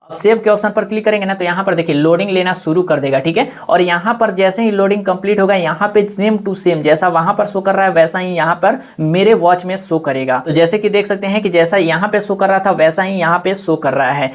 अब सेव के ऑप्शन पर क्लिक करेंगे ना तो यहाँ पर देखिए लोडिंग लेना शुरू कर देगा, ठीक है। और यहाँ पर जैसे ही लोडिंग कंप्लीट होगा यहाँ पे सेम टू सेम जैसा वहां पर शो कर रहा है वैसा ही यहाँ पर मेरे वॉच में शो करेगा। तो जैसे कि देख सकते हैं कि जैसा यहाँ पे शो कर रहा था वैसा ही यहाँ पे शो कर रहा है।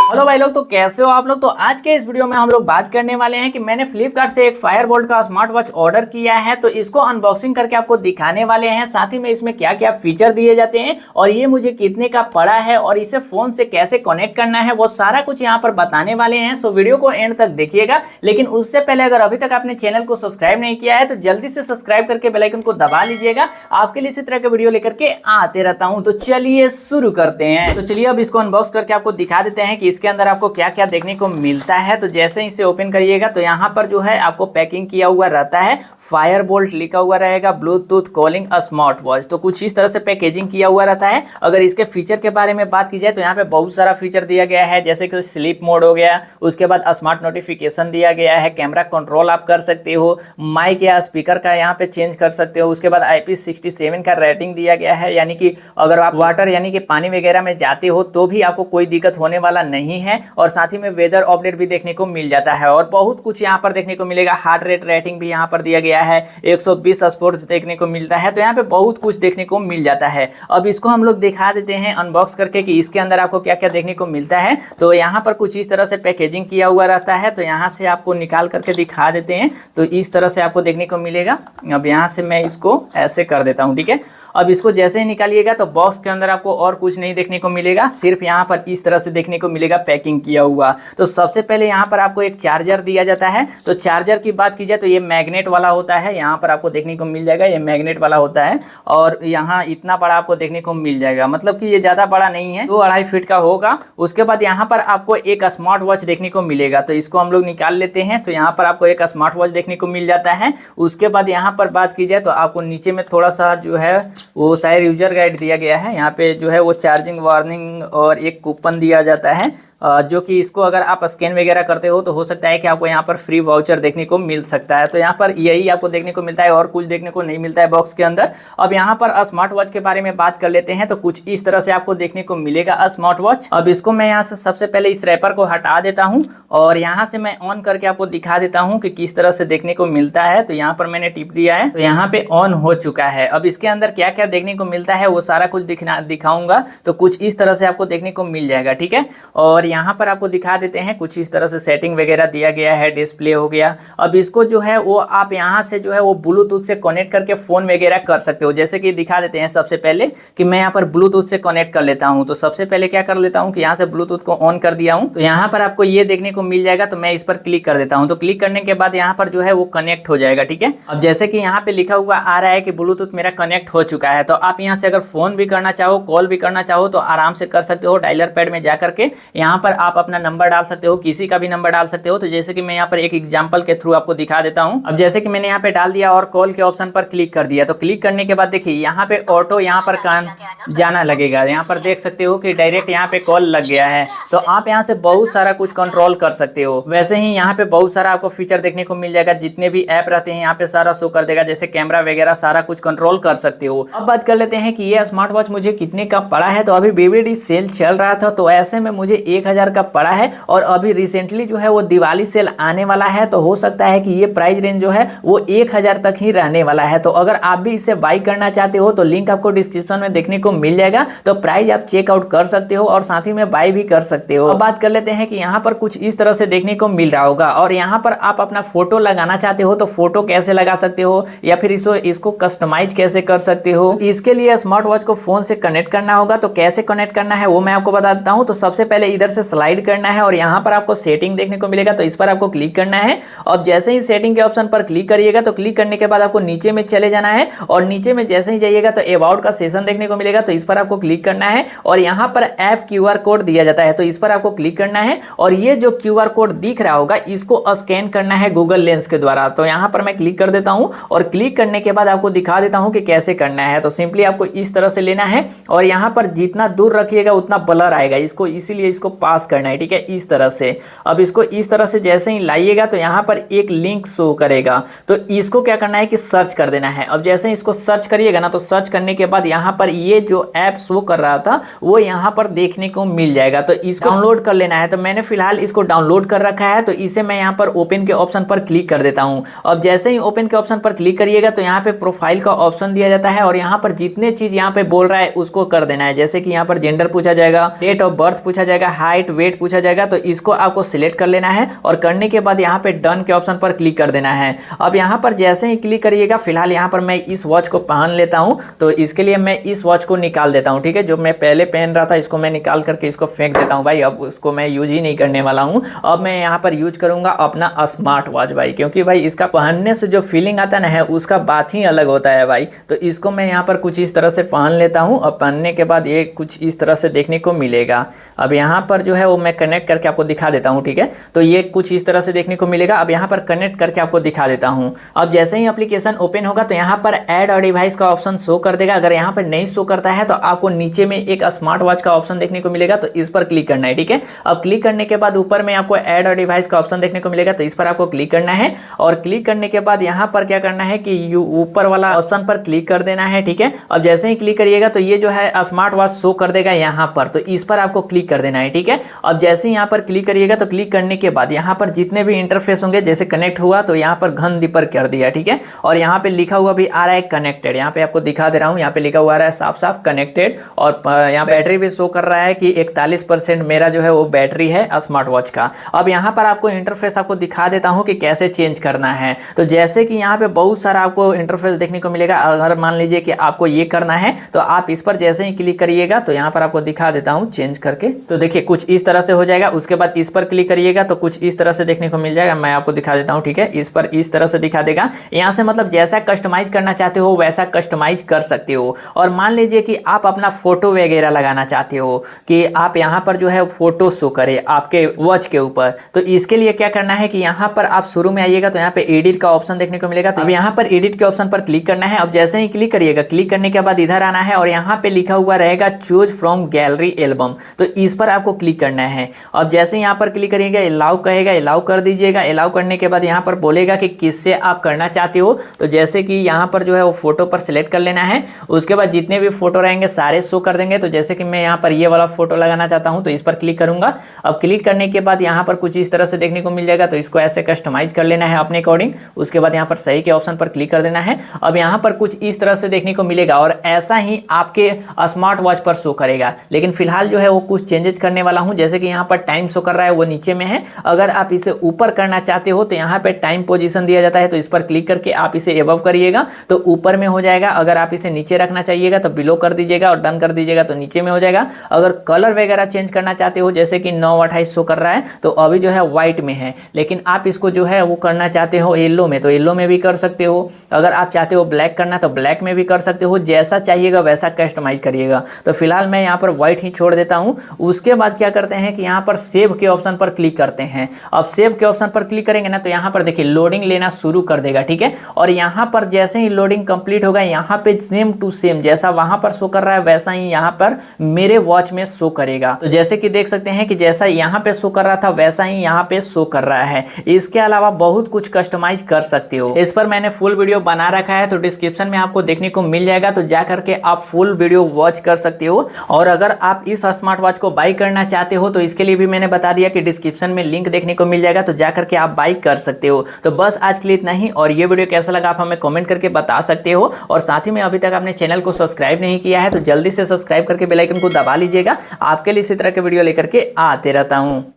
हेलो भाई लोग, तो कैसे हो आप लोग। तो आज के इस वीडियो में हम लोग बात करने वाले हैं कि मैंने फ्लिपकार्ट से एक फायरबोल्ट का स्मार्ट वॉच ऑर्डर किया है, तो इसको अनबॉक्सिंग करके आपको दिखाने वाले हैं। साथ ही में इसमें क्या क्या फीचर दिए जाते हैं और ये मुझे कितने का पड़ा है और इसे फोन से कैसे कनेक्ट करना है वो सारा कुछ यहाँ पर बताने वाले हैं। सो वीडियो को एंड तक देखिएगा। लेकिन उससे पहले अगर अभी तक आपने चैनल को सब्सक्राइब नहीं किया है तो जल्दी से सब्सक्राइब करके बेल आइकन को दबा लीजिएगा। आपके लिए इसी तरह के वीडियो लेकर के आते रहता हूँ। तो चलिए शुरू करते हैं। तो चलिए अब इसको अनबॉक्स करके आपको दिखा देते हैं कि इसके अंदर आपको क्या क्या देखने को मिलता है। तो जैसे ही इसे ओपन करिएगा तो यहाँ पर जो है आपको पैकिंग किया हुआ रहता है, फायरबोल्ट लिखा हुआ रहेगा, ब्लूटूथ कॉलिंग स्मार्ट वॉच। तो कुछ इस तरह से पैकेजिंग किया हुआ रहता है। अगर इसके फीचर के बारे में बात की जाए तो यहाँ पे बहुत सारा फीचर दिया गया है, जैसे कि स्लीप मोड हो गया, उसके बाद स्मार्ट नोटिफिकेशन दिया गया है, कैमरा कंट्रोल आप कर सकते हो, माइक या स्पीकर का यहाँ पे चेंज कर सकते हो। उसके बाद IP67 का रेटिंग दिया गया है, यानी कि अगर आप वाटर यानी कि पानी वगैरह में जाते हो तो भी आपको कोई दिक्कत होने वाला नहीं है। और साथ ही में वेदर अपडेट भी देखने को मिल जाता है और बहुत कुछ यहाँ पर देखने को मिलेगा। हार्ट रेट रेटिंग भी यहाँ पर दिया गया है, 120 स्पोर्ट्स देखने को मिलता है। तो यहाँ पे बहुत कुछ देखने को मिल जाता है। अब इसको हम लोग दिखा देते हैं अनबॉक्स करके कि इसके अंदर आपको क्या क्या देखने को मिलता है। तो यहाँ पर कुछ इस तरह से पैकेजिंग किया हुआ रहता है। तो यहाँ से आपको निकाल करके दिखा देते हैं। तो इस तरह से आपको देखने को मिलेगा। अब यहाँ से मैं इसको ऐसे कर देता हूँ, ठीक है। अब इसको जैसे ही निकालिएगा तो बॉक्स के अंदर आपको और कुछ नहीं देखने को मिलेगा, सिर्फ यहाँ पर इस तरह से देखने को मिलेगा पैकिंग किया हुआ। तो सबसे पहले यहाँ पर आपको एक चार्जर दिया जाता है। तो चार्जर की बात की जाए तो ये मैग्नेट वाला होता है, यहाँ पर आपको देखने को मिल जाएगा, ये मैग्नेट वाला होता है। और यहाँ इतना बड़ा आपको देखने को मिल जाएगा, मतलब कि ये ज़्यादा बड़ा नहीं है, 2-2.5 फीट का होगा। उसके बाद यहाँ पर आपको एक स्मार्ट वॉच देखने को मिलेगा। तो इसको हम लोग निकाल लेते हैं। तो यहाँ पर आपको एक स्मार्ट वॉच देखने को मिल जाता है। उसके बाद यहाँ पर बात की जाए तो आपको नीचे में थोड़ा सा जो है वो शायद यूजर गाइड दिया गया है। यहाँ पे जो है वो चार्जिंग वार्निंग और एक कूपन दिया जाता है, जो कि इसको अगर आप स्कैन वगैरह करते हो तो हो सकता है कि आपको यहाँ पर फ्री वाउचर देखने को मिल सकता है। तो यहाँ पर यही आपको देखने को मिलता है और कुछ देखने को नहीं मिलता है बॉक्स के अंदर। अब यहाँ पर स्मार्ट वॉच के बारे में बात कर लेते हैं। तो कुछ इस तरह से आपको देखने को मिलेगा स्मार्ट वॉच। अब इसको मैं यहाँ से सबसे पहले इस रैपर को हटा देता हूँ और यहाँ से मैं ऑन करके आपको दिखा देता हूँ कि किस तरह से देखने को मिलता है। तो यहाँ पर मैंने टिप दिया है, तो यहाँ पे ऑन हो चुका है। अब इसके अंदर क्या क्या देखने को मिलता है वो सारा कुछ दिखाऊंगा। तो कुछ इस तरह से आपको देखने को मिल जाएगा, ठीक है। और यहाँ पर आपको दिखा देते हैं कुछ इस तरह से सेटिंग वगैरह दिया गया है, डिस्प्ले हो गया। अब इसको जो है वो आप यहाँ से जो है वो ब्लूटूथ से कनेक्ट करके फोन वगैरह कर सकते हो। जैसे कि दिखा देते हैं सबसे पहले कि मैं यहाँ पर ब्लूटूथ से कनेक्ट कर लेता हूँ। तो सबसे पहले क्या कर लेता हूँ कि यहाँ से ब्लूटूथ को ऑन कर दिया हूँ। तो यहाँ पर आपको ये देखने को मिल जाएगा। तो मैं इस पर क्लिक कर देता हूँ। तो क्लिक करने के बाद यहाँ पर जो है वो कनेक्ट हो जाएगा, ठीक है। अब जैसे कि यहाँ पे लिखा हुआ आ रहा है कि ब्लूटूथ मेरा कनेक्ट हो चुका है। तो आप यहाँ से अगर फोन भी करना चाहो, कॉल भी करना चाहो तो आराम से कर सकते हो। डायलर पैड में जा करके यहाँ पर आप अपना नंबर डाल सकते हो, किसी का भी नंबर डाल सकते हो। तो जैसे कि मैं यहाँ पर एक एग्जांपल के थ्रू आपको दिखा देता हूँ। अब जैसे कि मैंने यहाँ पे डाल दिया और कॉल के ऑप्शन पर क्लिक कर दिया। तो क्लिक करने के बाद देखिए यहाँ पे ऑटो यहाँ पर कान जाना लगेगा। यहाँ पर देख सकते हो कि डायरेक्ट यहाँ पे कॉल लग गया है। तो आप यहाँ से बहुत सारा कुछ कंट्रोल कर सकते हो। वैसे ही यहाँ पे बहुत सारा आपको फीचर देखने को मिल जाएगा, जितने भी ऐप रहते हैं यहाँ पे सारा शो कर देगा, जैसे कैमरा वगैरह सारा कुछ कंट्रोल कर सकते हो। अब बात कर लेते हैं कि ये स्मार्ट वॉच मुझे कितने का पड़ा है। तो अभी BBD सेल चल रहा था तो ऐसे में मुझे 1000 का पड़ा है। और अभी रिसेंटली जो है वो दिवाली सेल आने वाला है, तो हो सकता है कि ये प्राइस रेंज जो है वो 1000 तक ही रहने वाला है। तो अगर आप भी इसे बाई करना चाहते हो तो लिंक आपको डिस्क्रिप्शन में देखने को मिल जाएगा। तो प्राइस आप चेकआउट कर सकते हो और साथ ही में बाई भी कर सकते हो। अब बात कर लेते हैं कि यहाँ पर कुछ इस तरह से देखने को मिल रहा होगा। और यहाँ पर आप अपना फोटो लगाना चाहते हो तो फोटो कैसे लगा सकते हो या फिर इसको कस्टमाइज कैसे कर सकते हो। इसके लिए स्मार्ट वॉच को फोन से कनेक्ट करना होगा। तो कैसे कनेक्ट करना है वो मैं आपको बता देता हूँ। तो सबसे पहले इधर से स्लाइड करना है और यहाँ पर आपको सेटिंग देखने को मिलेगा। तो इस पर आपको क्लिक करना है। अब जैसे ही सेटिंग के ऑप्शन पर क्लिक करिएगा तो क्लिक करने के बाद आपको नीचे में चले जाना है और नीचे में जैसे ही जाइएगा तो अबाउट का सेशन देखने को मिलेगा। तो इस पर आपको क्लिक करना है और यहाँ पर ऐप QR कोड दिया जाता है। तो इस पर आपको क्लिक करना है और ये जो QR कोड दिख रहा होगा इसको स्कैन करना है गूगल लेंस के द्वारा। तो यहाँ पर मैं क्लिक कर देता हूँ और क्लिक करने के बाद आपको दिखा देता हूँ कि कैसे करना है। तो सिंपली आपको इस तरह से लेना है और यहाँ पर जितना दूर रखिएगा उतना ब्लर आएगा, इसीलिए इसको पास करना है, ठीक है, इस तरह से। अब इसको इस तरह से जैसे ही लाइएगा तो यहाँ पर एक लिंक शो करेगा, तो इसको क्या करना है कि सर्च कर देना है। अब जैसे ही इसको सर्च करिएगा ना, तो सर्च करने के बाद यहाँ पर ये जो ऐप शो कर रहा था वो यहाँ पर देखने को मिल जाएगा, तो इसको डाउनलोड कर लेना है। तो मैंने फिलहाल इसको डाउनलोड कर रखा है, तो इसे मैं यहाँ पर ओपन के ऑप्शन पर क्लिक कर देता हूँ। अब जैसे ही ओपन के ऑप्शन पर क्लिक करिएगा तो यहाँ पे प्रोफाइल का ऑप्शन दिया जाता है, और यहाँ पर जितने चीज यहाँ पे बोल रहा है उसको कर देना है। जैसे कि यहाँ पर जेंडर पूछा जाएगा, डेट ऑफ बर्थ पूछा जाएगा, हाइट वेट पूछा जाएगा, तो इसको आपको सिलेक्ट कर लेना है, और करने के बाद यहाँ पे डन के ऑप्शन पर क्लिक कर देना है। अब यहाँ पर जैसे ही क्लिक करिएगा, फिलहाल यहाँ पर मैं इस वॉच को पहन लेता हूँ, तो इसके लिए मैं इस वॉच को निकाल देता हूँ, ठीक है। जो मैं पहले पहन रहा था इसको मैं निकाल करके इसको फेंक देता हूँ भाई, अब उसको मैं यूज ही नहीं करने वाला हूँ। अब मैं यहाँ पर यूज करूंगा अपना स्मार्ट वॉच भाई, क्योंकि भाई इसका पहनने से जो फीलिंग आता है ना, उसका बात ही अलग होता है भाई। तो इसको मैं यहाँ पर कुछ इस तरह से पहन लेता हूँ, और पहनने के बाद ये कुछ इस तरह से देखने को मिलेगा। अब यहाँ पर जो है वो मैं कनेक्ट करके आपको दिखा देता हूँ, ठीक है। तो ये कुछ इस तरह से देखने को मिलेगा। अब यहाँ पर कनेक्ट करके आपको दिखा देता हूँ। अब जैसे ही एप्लीकेशन ओपन होगा तो यहाँ पर ऐड अ डिवाइस का ऑप्शन शो कर देगा। अगर यहाँ पर नहीं शो करता है तो आपको नीचे में एक स्मार्ट वॉच का ऑप्शन देखने को मिलेगा, तो इस पर क्लिक करना है, ठीक है। अब क्लिक करने के बाद ऊपर में आपको ऐड अ डिवाइस का ऑप्शन देखने को मिलेगा, तो इस पर आपको क्लिक करना है। और क्लिक करने के बाद यहाँ पर क्या करना है कि ऊपर वाला ऑप्शन पर क्लिक कर देना है, ठीक है। अब जैसे ही क्लिक करिएगा तो ये जो है स्मार्ट वॉच शो कर देगा यहाँ पर, तो इस पर आपको क्लिक कर देना है, ठीक है। अब जैसे ही यहाँ पर क्लिक करिएगा तो क्लिक करने के बाद यहाँ पर जितने भी इंटरफेस होंगे, जैसे कनेक्ट हुआ तो यहाँ पर घन दीपर कर दिया, ठीक है। और यहाँ पे लिखा हुआ भी आ रहा है कनेक्टेड, यहाँ पे आपको दिखा दे रहा हूँ, यहाँ पे लिखा हुआ आ रहा है साफ साफ कनेक्टेड। और यहाँ बैटरी भी शो कर रहा है कि 41% मेरा जो है वो बैटरी है स्मार्ट वॉच का। अब यहाँ पर आपको इंटरफेस आपको दिखा देता हूँ कि कैसे चेंज करना है। तो जैसे कि यहाँ पे बहुत सारा आपको इंटरफेस देखने को मिलेगा। अगर मान लीजिए कि आपको ये करना है तो आप इस पर जैसे ही क्लिक करिएगा तो यहाँ पर आपको दिखा देता हूँ चेंज करके। तो देखिए कुछ इस तरह से हो जाएगा। उसके बाद इस पर क्लिक करिएगा तो कुछ इस तरह से देखने को मिल जाएगा। मैं आपको दिखा देता हूँ, ठीक है। इस पर इस तरह से दिखा देगा। यहाँ से मतलब जैसा कस्टमाइज करना चाहते हो वैसा कस्टमाइज कर सकते हो। और मान लीजिए कि आप अपना फोटो वगैरह लगाना चाहते हो कि आप यहाँ पर जो है फोटो शो करे आपके वॉच के ऊपर, तो इसके लिए क्या करना है कि यहाँ पर आप शुरू में आइएगा तो यहाँ पे एडिट का ऑप्शन देखने को मिलेगा। तो अब यहाँ पर एडिट के ऑप्शन पर क्लिक करना है। अब जैसे ही क्लिक करिएगा, क्लिक करने के बाद इधर आना है और यहाँ पे लिखा हुआ रहेगा चूज फ्रॉम गैलरी एल्बम, तो इस पर आपको क्लिक करना है। अब जैसे यहाँ पर क्लिक करिएगा, अलाउ कहेगा, अलाउ कर दीजिएगा। अलाउ करने के बाद यहाँ पर बोलेगा कि किससे आप करना चाहते हो, तो जैसे कि यहाँ पर जो है वो फोटो पर सिलेक्ट कर लेना है। उसके बाद जितने भी फोटो रहेंगे सारे शो कर देंगे। तो जैसे कि मैं यहाँ पर ये वाला फोटो लगाना चाहता हूँ तो इस पर क्लिक करूंगा। अब क्लिक करने के बाद यहाँ पर कुछ इस तरह से देखने को मिल जाएगा, तो इसको ऐसे कस्टमाइज कर लेना है अपने अकॉर्डिंग। उसके बाद यहाँ पर सही के ऑप्शन पर क्लिक कर देना है। अब यहाँ पर कुछ इस तरह से देखने को मिलेगा और ऐसा ही आपके स्मार्ट वॉच पर शो करेगा। लेकिन फिलहाल जो है वो कुछ चेंजेस करने वाला हूँ। जैसे कि यहाँ पर टाइम शो कर रहा है वो नीचे में है। अगर आप इसे ऊपर करना चाहते हो तो यहाँ पे टाइम पोजीशन दिया जाता है, तो इस पर क्लिक करके आप इसे एबव करिएगा तो ऊपर में हो जाएगा। अगर आप इसे नीचे रखना चाहिएगा तो बिलो कर दीजिएगा और डन कर दीजिएगा तो नीचे में हो जाएगा। अगर कलर वगैरह चेंज करना चाहते हो, जैसे कि 9:28 शो कर रहा है तो अभी जो है व्हाइट में है, लेकिन आप इसको जो है वो करना चाहते हो येलो में, तो येलो में भी कर सकते हो। अगर आप चाहते हो ब्लैक करना तो ब्लैक में भी कर सकते हो। जैसा चाहिएगा वैसा कस्टमाइज करिएगा। तो फिलहाल मैं यहाँ पर व्हाइट ही छोड़ देता हूँ। उसके बाद क्या करते हैं कि यहाँ पर सेव के ऑप्शन पर क्लिक करते हैं। अब सेव के ऑप्शन पर क्लिक करेंगे ना तो यहाँ पर देखिए लोडिंग लेना शुरू कर देगा, ठीक है। और यहाँ पर जैसे ही लोडिंग कंप्लीट होगा, यहाँ पे सेम टू सेम जैसा वहां पर शो कर रहा है वैसा ही यहाँ पर मेरे वॉच में शो करेगा। तो जैसे कि देख सकते हैं कि जैसा यहाँ पे शो कर रहा था वैसा ही यहाँ पे शो कर रहा है। इसके अलावा बहुत कुछ कस्टमाइज कर सकते हो। इस पर मैंने फुल वीडियो बना रखा है, तो डिस्क्रिप्शन में आपको देखने को मिल जाएगा, तो जा करके आप फुल वीडियो वॉच कर सकते हो। और अगर आप इस स्मार्ट वॉच को बाई करना चाहते हो तो इसके लिए भी मैंने बता दिया कि डिस्क्रिप्शन में लिंक देखने को मिल जाएगा, तो जा करके आप बाई कर सकते हो। तो बस आज के लिए इतना ही। और ये वीडियो कैसा लगा आप हमें कमेंट करके बता सकते हो। और साथ ही में अभी तक आपने चैनल को सब्सक्राइब नहीं किया है तो जल्दी से सब्सक्राइब करके बेल आइकन को दबा लीजिएगा। आपके लिए इसी तरह के वीडियो लेकर के आते रहता हूँ।